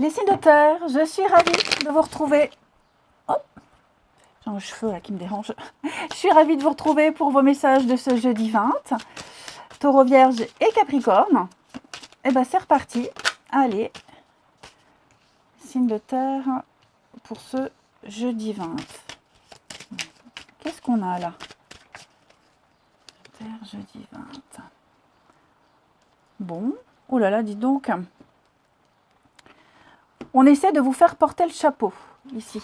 Les signes de terre, je suis ravie de vous retrouver. Oh, j'ai un cheveu là qui me dérange. Je suis ravie de vous retrouver pour vos messages de ce jeudi 20. Taureau, Vierge et Capricorne. Et ben c'est reparti. Allez, signe de terre pour ce jeudi 20. Qu'est-ce qu'on a là? Terre, jeudi 20. Bon, oh là là, dis donc. On essaie de vous faire porter le chapeau, ici.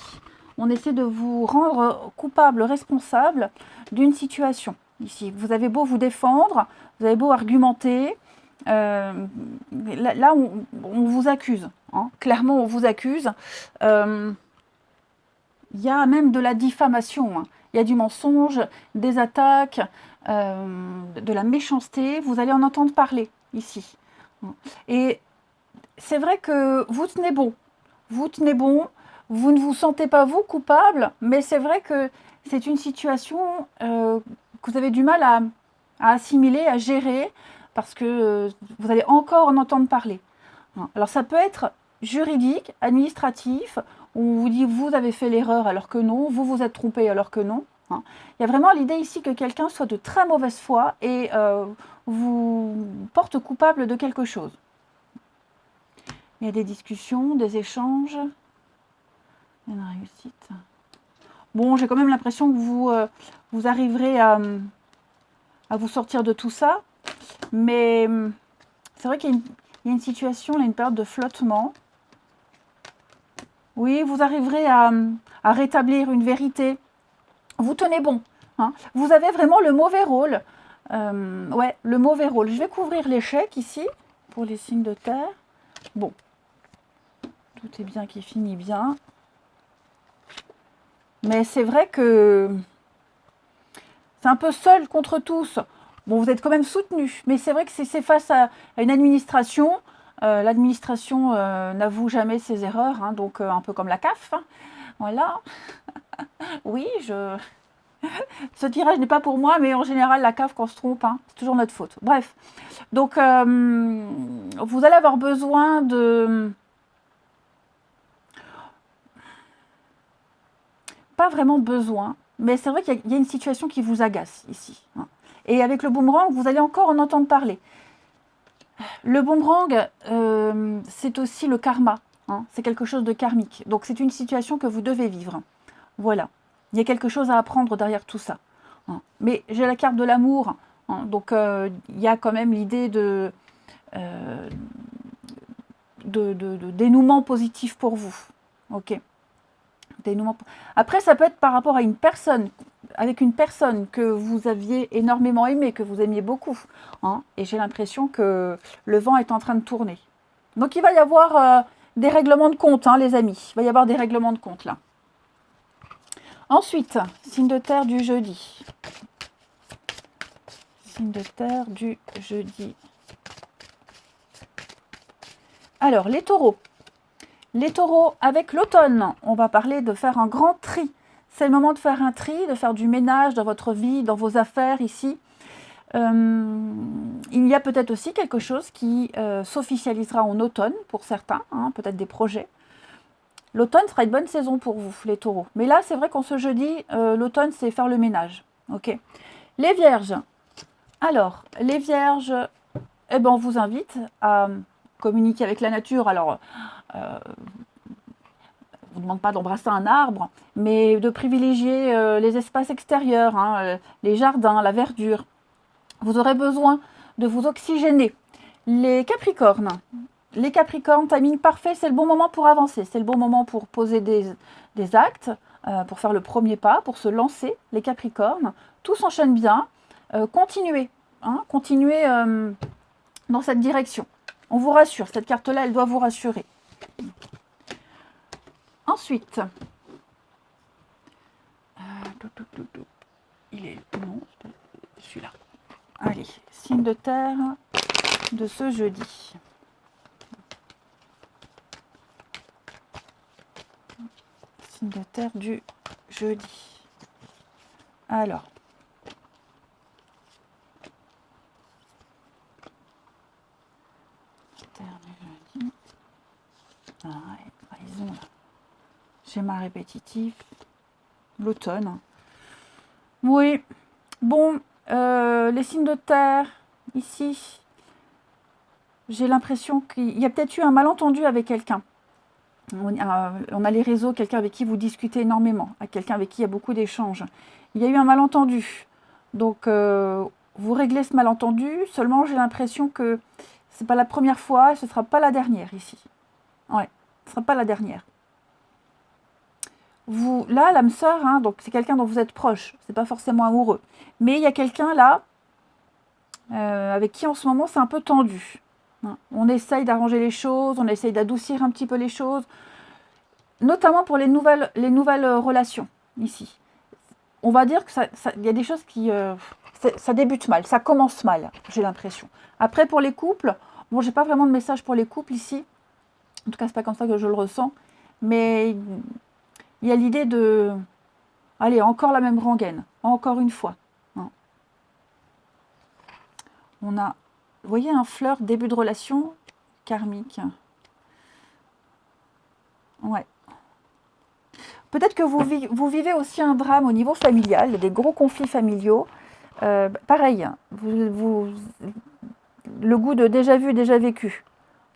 On essaie de vous rendre coupable, responsable d'une situation, ici. Vous avez beau vous défendre, vous avez beau argumenter, là on vous accuse. Hein. Clairement, on vous accuse. Il y a même de la diffamation. Hein. Il y a du mensonge, des attaques, de la méchanceté. Vous allez en entendre parler, ici. Et c'est vrai que vous tenez bon. Vous tenez bon, vous ne vous sentez pas vous coupable, mais c'est vrai que c'est une situation que vous avez du mal à assimiler, à gérer, parce que vous allez encore en entendre parler. Alors ça peut être juridique, administratif, où on vous dit vous avez fait l'erreur alors que non, vous vous êtes trompé alors que non. Il y a vraiment l'idée ici que quelqu'un soit de très mauvaise foi et vous porte coupable de quelque chose. Il y a des discussions, des échanges. Il y a une réussite. Bon, j'ai quand même l'impression que vous arriverez à vous sortir de tout ça. Mais c'est vrai qu'il y a une situation, là, une période de flottement. Oui, vous arriverez à rétablir une vérité. Vous tenez bon. Hein. Vous avez vraiment le mauvais rôle. Ouais, le mauvais rôle. Je vais couvrir l'échec ici, pour les signes de terre. Bon. Tout est bien qui finit bien. Mais c'est vrai que c'est un peu seul contre tous. Bon, vous êtes quand même soutenu, mais c'est vrai que c'est face à une administration. L'administration n'avoue jamais ses erreurs, hein, donc un peu comme la CAF. Hein. Voilà. Oui, ce tirage n'est pas pour moi, mais en général, la CAF, quand on se trompe, hein, c'est toujours notre faute. Bref. Donc, vous allez avoir besoin de... Pas vraiment besoin, mais c'est vrai qu'il y a une situation qui vous agace ici. Hein. Et avec le boomerang, vous allez encore en entendre parler. Le boomerang, c'est aussi le karma. Hein, c'est quelque chose de karmique. Donc c'est une situation que vous devez vivre. Voilà. Il y a quelque chose à apprendre derrière tout ça. Hein. Mais j'ai la carte de l'amour. Hein, donc il y a quand même l'idée de dénouement positif pour vous. Ok. Dénouement. Après, ça peut être par rapport à une personne, avec une personne que vous aviez énormément aimée, que vous aimiez beaucoup. Hein, et j'ai l'impression que le vent est en train de tourner. Donc il va y avoir des règlements de compte, hein, les amis. Il va y avoir des règlements de compte là. Ensuite, signe de terre du jeudi. Signe de terre du jeudi. Alors, les taureaux. Les taureaux, avec l'automne, on va parler de faire un grand tri. C'est le moment de faire un tri, de faire du ménage dans votre vie, dans vos affaires ici. Il y a peut-être aussi quelque chose qui s'officialisera en automne pour certains, hein, peut-être des projets. L'automne sera une bonne saison pour vous, les taureaux. Mais là, c'est vrai qu'en ce jeudi, l'automne, c'est faire le ménage. Ok. Les vierges. Alors, les vierges, eh ben, on vous invite à communiquer avec la nature. Alors, on ne vous demande pas d'embrasser un arbre, mais de privilégier les espaces extérieurs, hein, les jardins, la verdure. Vous aurez besoin de vous oxygéner. Les capricornes. Les capricornes, timing parfait, c'est le bon moment pour avancer. C'est le bon moment pour poser des actes, pour faire le premier pas, pour se lancer. Les capricornes, tout s'enchaîne bien. Continuez. Hein, continuez dans cette direction. On vous rassure. Cette carte-là, elle doit vous rassurer. Ensuite, il est non, celui-là. Allez, signe de terre de ce jeudi. Signe de terre du jeudi. Alors, terre du jeudi. Ah, ouais, trahison, là. Schéma répétitif. L'automne. Oui. Bon, les signes de terre, ici, j'ai l'impression qu'il y a peut-être eu un malentendu avec quelqu'un. On a les réseaux, quelqu'un avec qui vous discutez énormément, quelqu'un avec qui il y a beaucoup d'échanges. Il y a eu un malentendu. Donc, vous réglez ce malentendu. Seulement, j'ai l'impression que ce n'est pas la première fois et ce ne sera pas la dernière ici. Ouais, ce ne sera pas la dernière. Vous, là, l'âme sœur, hein, donc c'est quelqu'un dont vous êtes proche. Ce n'est pas forcément amoureux. Mais il y a quelqu'un là, avec qui en ce moment c'est un peu tendu. Hein. On essaye d'arranger les choses, on essaye d'adoucir un petit peu les choses. Notamment pour les nouvelles relations, ici. On va dire que y a des choses qui... ça débute mal, ça commence mal, j'ai l'impression. Après, pour les couples, bon, j'ai pas vraiment de message pour les couples ici. En tout cas, c'est pas comme ça que je le ressens. Mais il y a l'idée de... Allez, encore la même rengaine, encore une fois. Hein. On a, vous voyez, un fleur, début de relation karmique. Ouais. Peut-être que vous vivez aussi un drame au niveau familial, des gros conflits familiaux. Pareil, le goût de déjà vu, déjà vécu.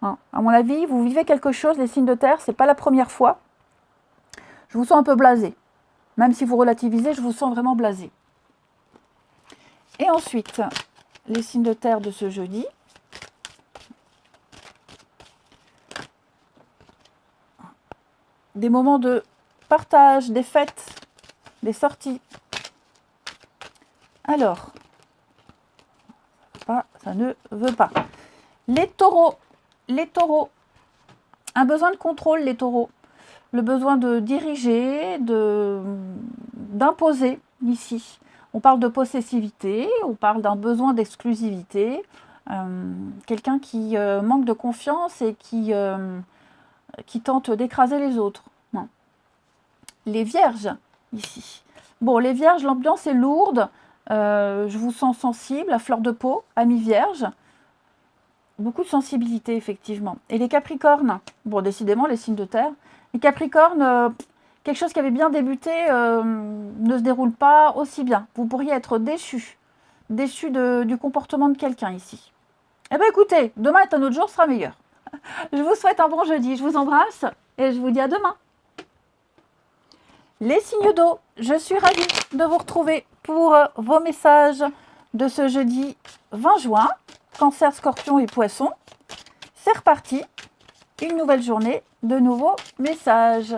Hein. À mon avis, vous vivez quelque chose, les signes de terre, c'est pas la première fois. Je vous sens un peu blasé. Même si vous relativisez, je vous sens vraiment blasé. Et ensuite, les signes de terre de ce jeudi. Des moments de partage, des fêtes, des sorties. Alors, ça ne veut pas. Les taureaux, un besoin de contrôle, les taureaux. Le besoin de diriger, d'imposer ici. On parle de possessivité, on parle d'un besoin d'exclusivité. Quelqu'un qui manque de confiance et qui tente d'écraser les autres. Non. Les vierges, ici. Bon, les vierges, l'ambiance est lourde. Je vous sens sensible, à fleur de peau, amis vierges. Beaucoup de sensibilité, effectivement. Et les capricornes, bon, décidément, les signes de terre. Les capricornes, quelque chose qui avait bien débuté ne se déroule pas aussi bien. Vous pourriez être déçu du comportement de quelqu'un ici. Eh bien, écoutez, demain est un autre jour, sera meilleur. Je vous souhaite un bon jeudi. Je vous embrasse et je vous dis à demain. Les signes d'eau, je suis ravie de vous retrouver pour vos messages de ce jeudi 20 juin. Cancer, Scorpion et Poisson. C'est reparti. Une nouvelle journée, de nouveaux messages.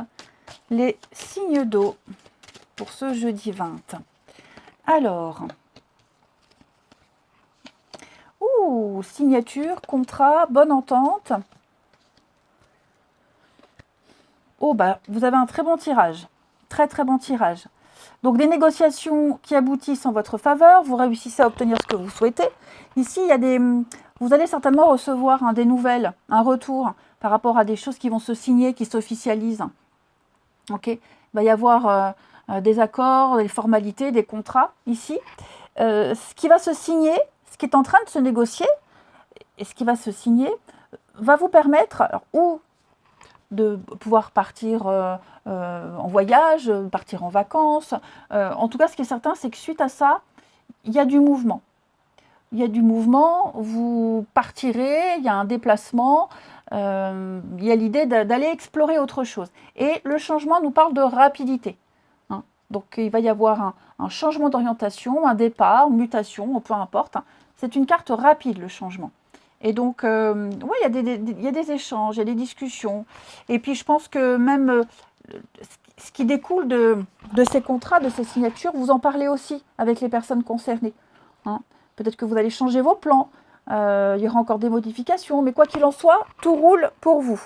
Les signes d'eau pour ce jeudi 20. Alors, signature, contrat, bonne entente. Oh, bah, vous avez un très bon tirage. Très, très bon tirage. Donc, des négociations qui aboutissent en votre faveur. Vous réussissez à obtenir ce que vous souhaitez. Ici, il y a vous allez certainement recevoir des nouvelles, un retour par rapport à des choses qui vont se signer, qui s'officialisent. Ok, il va y avoir des accords, des formalités, des contrats ici. Ce qui va se signer, ce qui est en train de se négocier, et ce qui va se signer, va vous permettre ou de pouvoir partir en voyage, partir en vacances. En tout cas, ce qui est certain, c'est que suite à ça, il y a du mouvement. Il y a du mouvement, vous partirez, il y a un déplacement, il y a l'idée d'aller explorer autre chose. Et le changement nous parle de rapidité. Hein. Donc il va y avoir un changement d'orientation, un départ, une mutation, peu importe. Hein. C'est une carte rapide, le changement. Et donc, oui, il y a des échanges, il y a des discussions. Et puis je pense que même ce qui découle de ces contrats, de ces signatures, vous en parlez aussi avec les personnes concernées. Hein. Peut-être que vous allez changer vos plans, il y aura encore des modifications, mais quoi qu'il en soit, tout roule pour vous.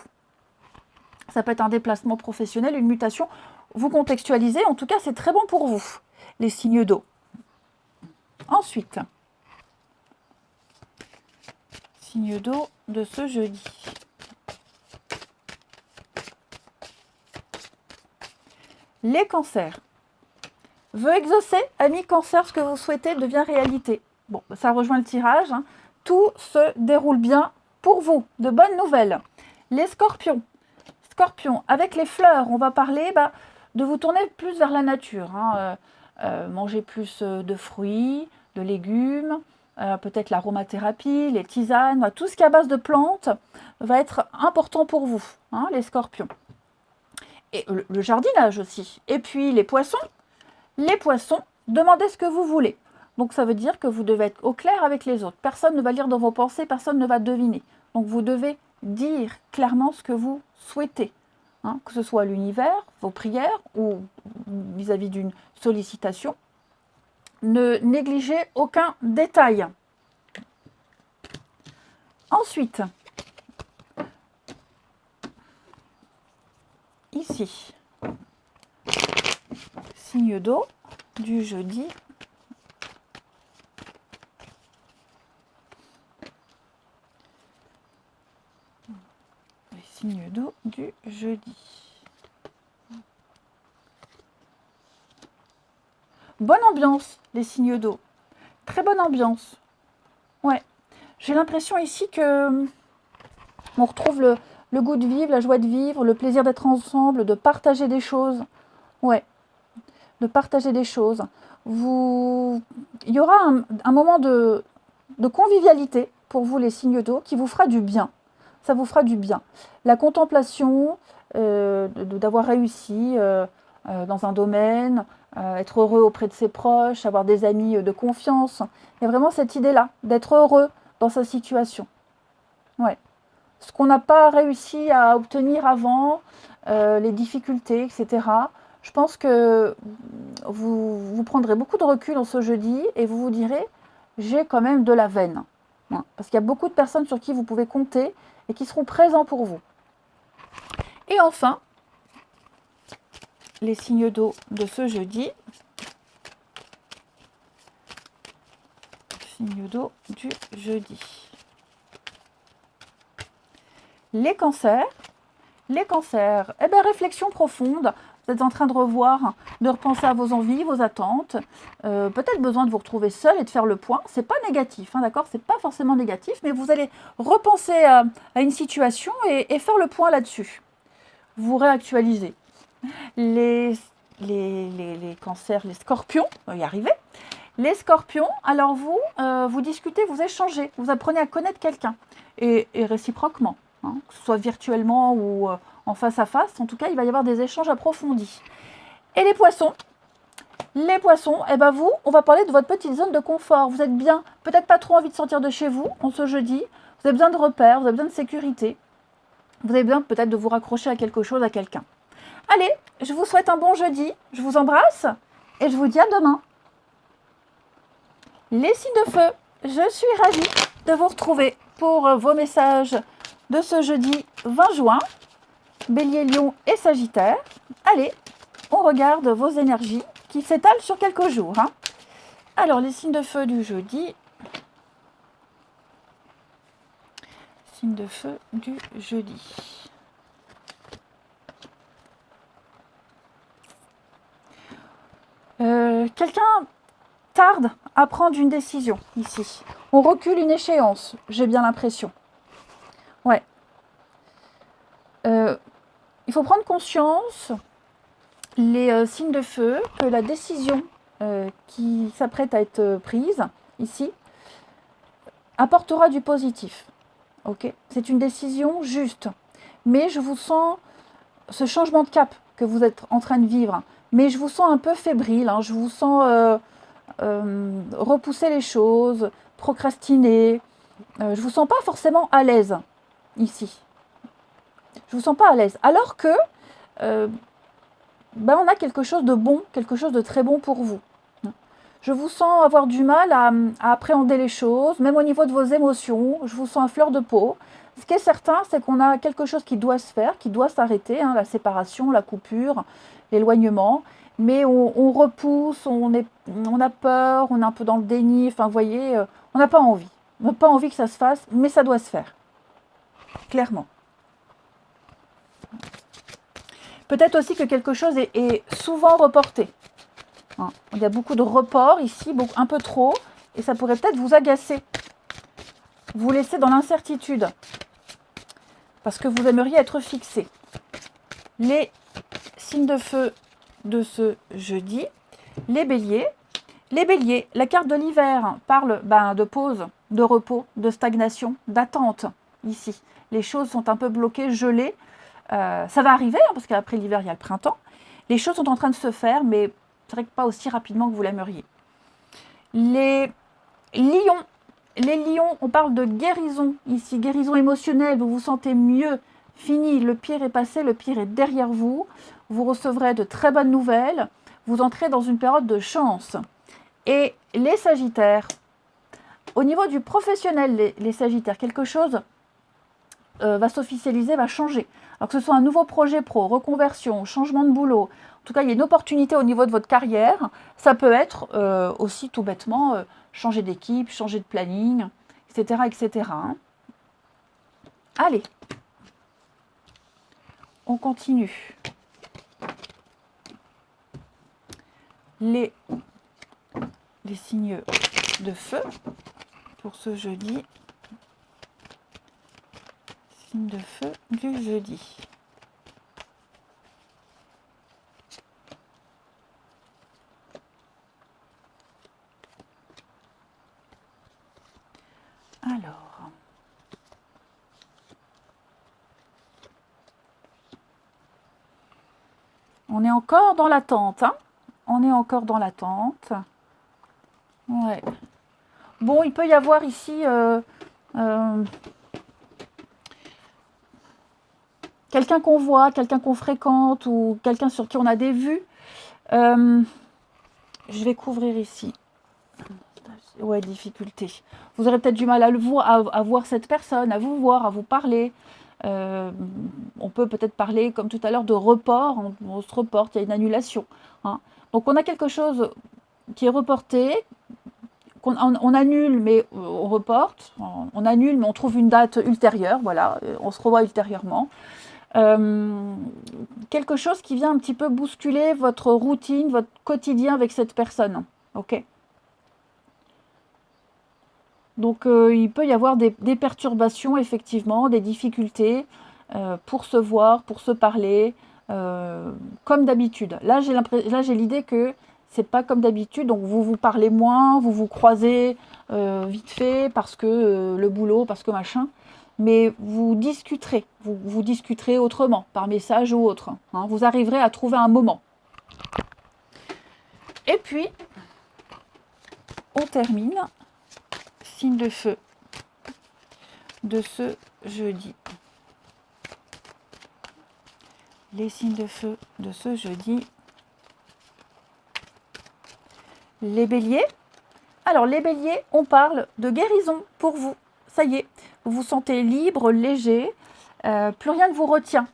Ça peut être un déplacement professionnel, une mutation. Vous contextualisez, en tout cas, c'est très bon pour vous, les signes d'eau. Ensuite, signe d'eau de ce jeudi. Les cancers. Veut exaucer, amis cancer, ce que vous souhaitez devient réalité. Bon, ça rejoint le tirage. Hein. Tout se déroule bien pour vous. De bonnes nouvelles. Les scorpions. Scorpion, avec les fleurs, on va parler de vous tourner plus vers la nature. Hein, manger plus de fruits, de légumes, peut-être l'aromathérapie, les tisanes, tout ce qui est à base de plantes va être important pour vous, hein, les scorpions. Et le jardinage aussi. Et puis les poissons, demandez ce que vous voulez. Donc ça veut dire que vous devez être au clair avec les autres. Personne ne va lire dans vos pensées, personne ne va deviner. Donc vous devez dire clairement ce que vous souhaitez. Hein, que ce soit l'univers, vos prières ou vis-à-vis d'une sollicitation. Ne négligez aucun détail. Ensuite, ici, signe d'eau du jeudi. Les signes d'eau du jeudi. Bonne ambiance, les signes d'eau. Très bonne ambiance. Ouais. J'ai l'impression ici que on retrouve le goût de vivre, la joie de vivre, le plaisir d'être ensemble, de partager des choses. Ouais. De partager des choses. Il y aura un moment de convivialité pour vous, les signes d'eau, qui vous fera du bien. Ça vous fera du bien. La contemplation, d'avoir réussi dans un domaine, être heureux auprès de ses proches, avoir des amis de confiance. Il y a vraiment cette idée-là, d'être heureux dans sa situation. Ouais. Ce qu'on n'a pas réussi à obtenir avant, les difficultés, etc. Je pense que vous prendrez beaucoup de recul en ce jeudi et vous vous direz, j'ai quand même de la veine. Ouais. Parce qu'il y a beaucoup de personnes sur qui vous pouvez compter et qui seront présents pour vous. Et enfin, les signes d'eau de ce jeudi. Signe d'eau du jeudi. Les cancers. Les cancers, eh bien, réflexion profonde. Vous êtes en train de revoir, de repenser à vos envies, vos attentes. Peut-être besoin de vous retrouver seul et de faire le point. C'est pas négatif, hein, d'accord? C'est pas forcément négatif, mais vous allez repenser à une situation et faire le point là-dessus. Vous réactualisez. Les cancers, les scorpions, on va y arriver. Les scorpions, alors vous discutez, vous échangez, vous apprenez à connaître quelqu'un. Et réciproquement, hein, que ce soit virtuellement ou en face à face, en tout cas, il va y avoir des échanges approfondis. Et les poissons, eh ben on va parler de votre petite zone de confort. Vous êtes bien, peut-être pas trop envie de sortir de chez vous en ce jeudi. Vous avez besoin de repères, vous avez besoin de sécurité. Vous avez besoin peut-être de vous raccrocher à quelque chose, à quelqu'un. Allez, je vous souhaite un bon jeudi, je vous embrasse et je vous dis à demain. Les signes de feu, je suis ravie de vous retrouver pour vos messages de ce jeudi 20 juin. Bélier, Lion et Sagittaire. Allez, on regarde vos énergies qui s'étalent sur quelques jours. Hein. Alors, les signes de feu du jeudi. Signes de feu du jeudi. Quelqu'un tarde à prendre une décision ici. On recule une échéance, j'ai bien l'impression. Ouais. Il faut prendre conscience, les signes de feu, que la décision qui s'apprête à être prise ici apportera du positif. Okay, c'est une décision juste. Mais je vous sens ce changement de cap que vous êtes en train de vivre. Mais je vous sens un peu fébrile. Hein, je vous sens repousser les choses, procrastiner. Je vous sens pas forcément à l'aise ici. Je vous sens pas à l'aise. Alors que on a quelque chose de bon, quelque chose de très bon pour vous. Je vous sens avoir du mal à appréhender les choses, même au niveau de vos émotions. Je vous sens à fleur de peau. Ce qui est certain, c'est qu'on a quelque chose qui doit se faire, qui doit s'arrêter, hein, la séparation, la coupure, l'éloignement. Mais on repousse, on a peur, on est un peu dans le déni. Enfin, vous voyez, on n'a pas envie. On n'a pas envie que ça se fasse, mais ça doit se faire. Clairement. Peut-être aussi que quelque chose est souvent reporté. Hein, il y a beaucoup de reports ici, un peu trop, et ça pourrait peut-être vous agacer. Vous laisser dans l'incertitude. parce que vous aimeriez être fixé. Les signes de feu de ce jeudi, les béliers. Les béliers, la carte de l'hiver parle de pause, de repos, de stagnation, d'attente ici. Les choses sont un peu bloquées, gelées. Ça va arriver, hein, parce qu'après l'hiver, il y a le printemps. Les choses sont en train de se faire, mais c'est vrai que pas aussi rapidement que vous l'aimeriez. Les lions. Les lions, on parle de guérison ici, guérison émotionnelle, vous vous sentez mieux, fini, le pire est passé, le pire est derrière vous, vous recevrez de très bonnes nouvelles, vous entrez dans une période de chance. Et les sagittaires, au niveau du professionnel, les sagittaires, quelque chose va s'officialiser, va changer. Alors que ce soit un nouveau projet pro, reconversion, changement de boulot, en tout cas il y a une opportunité au niveau de votre carrière, ça peut être aussi tout bêtement changer d'équipe, changer de planning, etc. etc. hein. Allez, on continue. Les signes de feu pour ce jeudi. Signes de feu du jeudi. Alors, on est encore dans l'attente, hein. On est encore dans l'attente. Ouais. Bon, il peut y avoir ici quelqu'un qu'on voit, quelqu'un qu'on fréquente ou quelqu'un sur qui on a des vues. Je vais couvrir ici. Ouais, difficulté. Vous aurez peut-être du mal à voir cette personne, à vous voir, à vous parler. On peut peut-être parler, comme tout à l'heure, de report. On se reporte, il y a une annulation. Hein. Donc on a quelque chose qui est reporté, on annule, mais on reporte. On annule, mais on trouve une date ultérieure. Voilà, on se revoit ultérieurement. Quelque chose qui vient un petit peu bousculer votre routine, votre quotidien avec cette personne. Ok. Donc il peut y avoir des perturbations, effectivement, des difficultés pour se voir, pour se parler, comme d'habitude. Là, j'ai l'idée que c'est pas comme d'habitude, donc vous vous parlez moins, vous vous croisez vite fait parce que le boulot, parce que machin, mais vous discuterez autrement, par message ou autre. Hein. Vous arriverez à trouver un moment. Et puis, on termine. Signe de feu de ce jeudi. Les signes de feu de ce jeudi. Les béliers. Alors les béliers, on parle de guérison pour vous. Ça y est, vous vous sentez libre, léger, plus rien ne vous retient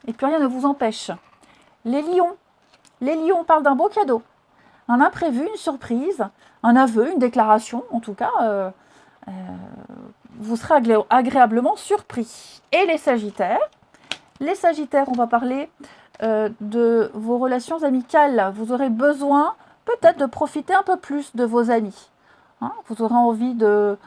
et plus rien ne vous empêche. Les lions. Les lions, on parle d'un beau cadeau. Un imprévu, une surprise, un aveu, une déclaration, en tout cas, vous serez agréablement surpris. Et les sagittaires, on va parler de vos relations amicales. Vous aurez besoin peut-être de profiter un peu plus de vos amis. Hein, vous aurez envie de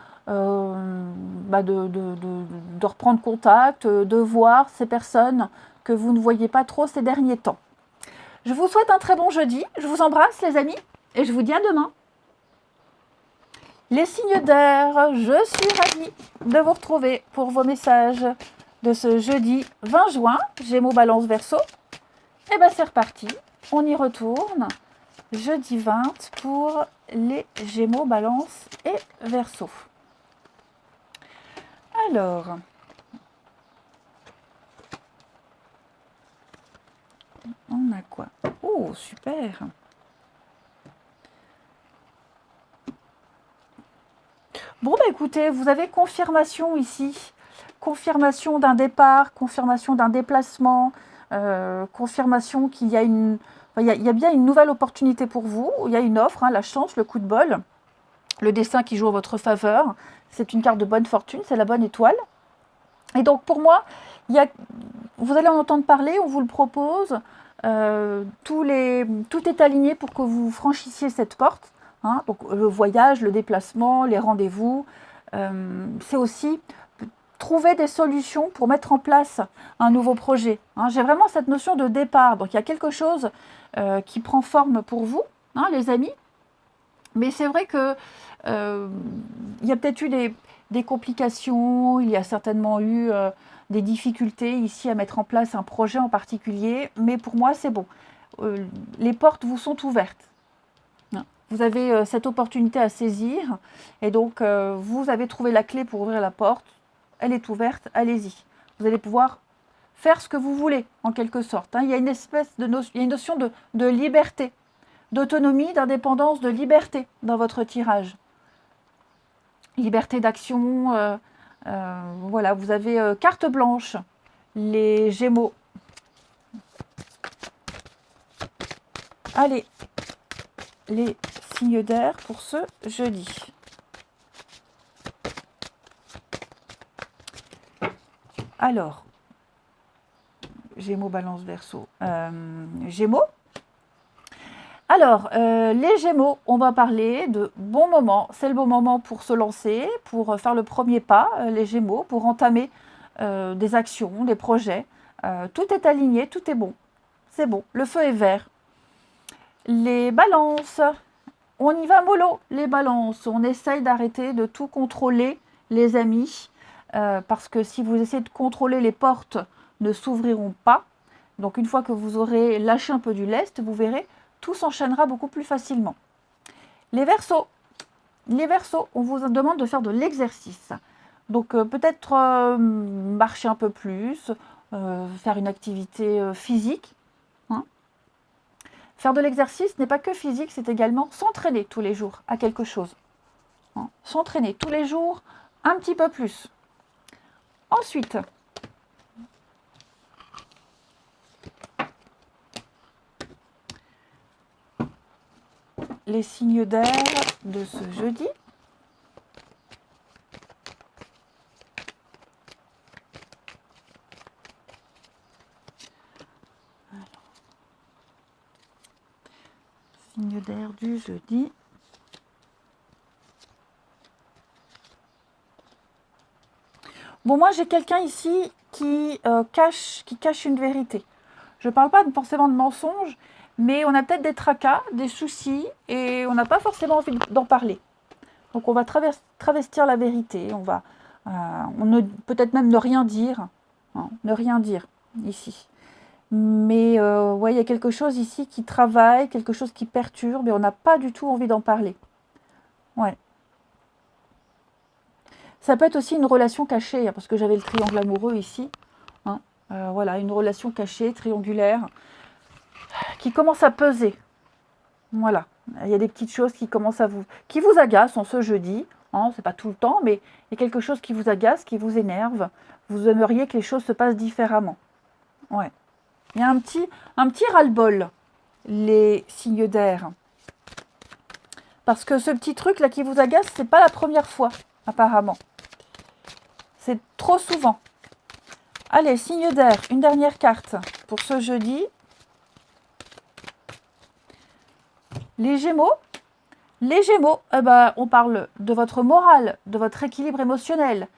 reprendre contact, de voir ces personnes que vous ne voyez pas trop ces derniers temps. Je vous souhaite un très bon jeudi. Je vous embrasse les amis et je vous dis à demain. Les signes d'air, je suis ravie de vous retrouver pour vos messages de ce jeudi 20 juin, Gémeaux, Balance, Verseau. Et bien c'est reparti, on y retourne. Jeudi 20 pour les Gémeaux, Balance et Verseau. Alors, on a quoi? Oh, super! Bon, bah écoutez, vous avez confirmation ici. Confirmation d'un départ, confirmation d'un déplacement, confirmation qu'il y a il y a bien une nouvelle opportunité pour vous. Il y a une offre, hein, la chance, le coup de bol, le destin qui joue en votre faveur. C'est une carte de bonne fortune, c'est la bonne étoile. Et donc pour moi, vous allez en entendre parler, on vous le propose. Tout est aligné pour que vous franchissiez cette porte. Hein, donc le voyage, le déplacement, les rendez-vous, c'est aussi trouver des solutions pour mettre en place un nouveau projet. Hein. J'ai vraiment cette notion de départ. Donc, il y a quelque chose qui prend forme pour vous, hein, les amis. Mais c'est vrai que il y a peut-être eu des complications, il y a certainement eu des difficultés ici à mettre en place un projet en particulier. Mais pour moi, c'est bon. Les portes vous sont ouvertes. Vous avez cette opportunité à saisir et donc vous avez trouvé la clé pour ouvrir la porte. Elle est ouverte, allez-y. Vous allez pouvoir faire ce que vous voulez en quelque sorte. Hein. Il y a une espèce de il y a une notion de liberté, d'autonomie, d'indépendance, de liberté dans votre tirage. Liberté d'action, voilà, vous avez carte blanche, les Gémeaux. Allez, les signes d'air pour ce jeudi. Alors, Gémeaux, Balance, Verseau. Gémeaux. Alors, les Gémeaux, on va parler de bons moments. C'est le bon moment pour se lancer, pour faire le premier pas, les Gémeaux, pour entamer des actions, des projets. Tout est aligné, tout est bon. C'est bon, le feu est vert. Les Balances, on y va mollo, les Balances. On essaye d'arrêter de tout contrôler, les amis, parce que si vous essayez de contrôler, les portes ne s'ouvriront pas. Donc, une fois que vous aurez lâché un peu du lest, vous verrez, tout s'enchaînera beaucoup plus facilement. Les Verseaux, on vous demande de faire de l'exercice. Donc, peut-être marcher un peu plus, faire une activité physique. Faire de l'exercice n'est pas que physique, c'est également s'entraîner tous les jours à quelque chose. Hein. S'entraîner tous les jours un petit peu plus. Ensuite, les signes d'air de ce jeudi. Signe d'air du jeudi. Bon, moi, j'ai quelqu'un ici qui cache une vérité. Je ne parle pas forcément de mensonge, mais on a peut-être des tracas, des soucis, et on n'a pas forcément envie d'en parler. Donc, on va travestir la vérité. On va peut-être même ne rien dire. Hein, ne rien dire ici. Mais ouais, il y a quelque chose ici qui travaille, quelque chose qui perturbe, et on n'a pas du tout envie d'en parler. Ouais. Ça peut être aussi une relation cachée, hein, parce que j'avais le triangle amoureux ici. Hein, voilà, une relation cachée, triangulaire, qui commence à peser. Voilà, il y a des petites choses qui commencent qui vous agacent en ce jeudi. Hein, c'est pas tout le temps, mais il y a quelque chose qui vous agace, qui vous énerve. Vous aimeriez que les choses se passent différemment. Ouais. Il y a un petit ras-le-bol, les signes d'air. Parce que ce petit truc là qui vous agace, c'est pas la première fois, apparemment. C'est trop souvent. Allez, signe d'air, une dernière carte pour ce jeudi. Les Gémeaux. Les Gémeaux, on parle de votre morale, de votre équilibre émotionnel.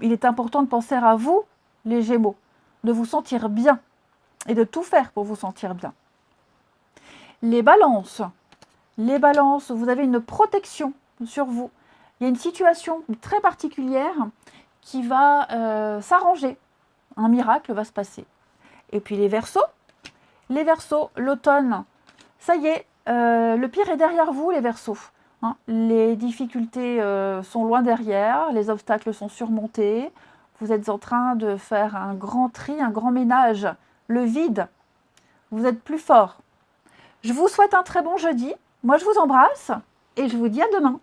Il est important de penser à vous, les Gémeaux, de vous sentir bien et de tout faire pour vous sentir bien. Les Balances, vous avez une protection sur vous. Il y a une situation très particulière qui va s'arranger. Un miracle va se passer. Et puis les Verseaux, l'automne, ça y est, le pire est derrière vous, les Verseaux. Hein, les difficultés sont loin derrière, les obstacles sont surmontés. Vous êtes en train de faire un grand tri, un grand ménage, le vide. Vous êtes plus fort. Je vous souhaite un très bon jeudi. Moi, je vous embrasse et je vous dis à demain.